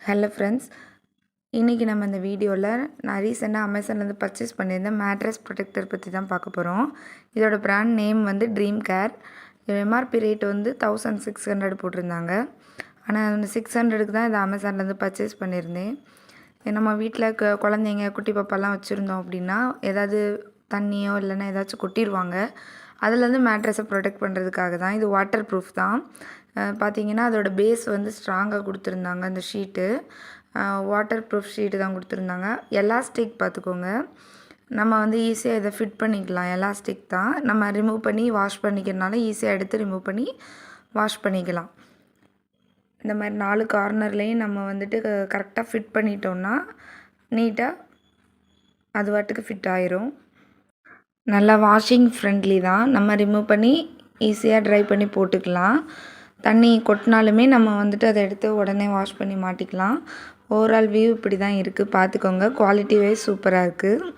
Hello friends, இன்றைக்கி நம்ம இந்த வீடியோவில் நான் ரீசெண்டாக அமேசான்லேருந்து பர்ச்சேஸ் பண்ணியிருந்தேன் மேட்ரஸ் ப்ரொடெக்டர் பற்றி தான் பார்க்க போகிறோம். இதோட பிராண்ட் நேம் வந்து ட்ரீம் கேர். எம்ஆர்பி ரேட் வந்து 1600 போட்டிருந்தாங்க. ஆனால் அந்த 600க்கு தான் இதை அமேசான்லேருந்து பர்ச்சேஸ் பண்ணியிருந்தேன். நம்ம வீட்டில் குழந்தைங்க குட்டி பாப்பாலாம் வச்சுருந்தோம் அப்படின்னா ஏதாவது தண்ணியோ இல்லைன்னா ஏதாச்சும் கொட்டிடுவாங்க. அதுலேருந்து மேட்ரஸை ப்ரொடெக்ட் பண்ணுறதுக்காக தான். இது வாட்டர் ப்ரூஃப் தான். பார்த்திங்கன்னா அதோட பேஸ் வந்து ஸ்ட்ராங்காக கொடுத்துருந்தாங்க. அந்த ஷீட்டு வாட்டர் ப்ரூஃப் ஷீட்டு தான் கொடுத்துருந்தாங்க. எலாஸ்டிக் பார்த்துக்கோங்க, நம்ம வந்து ஈஸியாக இதை ஃபிட் பண்ணிக்கலாம். எலாஸ்டிக் தான், நம்ம ரிமூவ் பண்ணி வாஷ் பண்ணிக்கிறனால ஈஸியாக எடுத்து ரிமூவ் பண்ணி வாஷ் பண்ணிக்கலாம். இந்த மாதிரி 4 கார்னர்லேயும் நம்ம வந்துட்டு கரெக்டாக ஃபிட் பண்ணிட்டோம்னா நீட்டாக அது வாட்டுக்கு ஃபிட் ஆயிரும். நல்லா வாஷிங் ஃப்ரெண்ட்லி தான், நம்ம ரிமூவ் பண்ணி ஈஸியாக ட்ரை பண்ணி போட்டுக்கலாம். தண்ணி கொட்டினாலுமே நம்ம வந்துட்டு அதை எடுத்து உடனே வாஷ் பண்ணி மாட்டிக்கலாம். ஓவரால் வியூ இப்படி தான் இருக்குது, பார்த்துக்கோங்க. குவாலிட்டி வைஸ் சூப்பராக இருக்குது.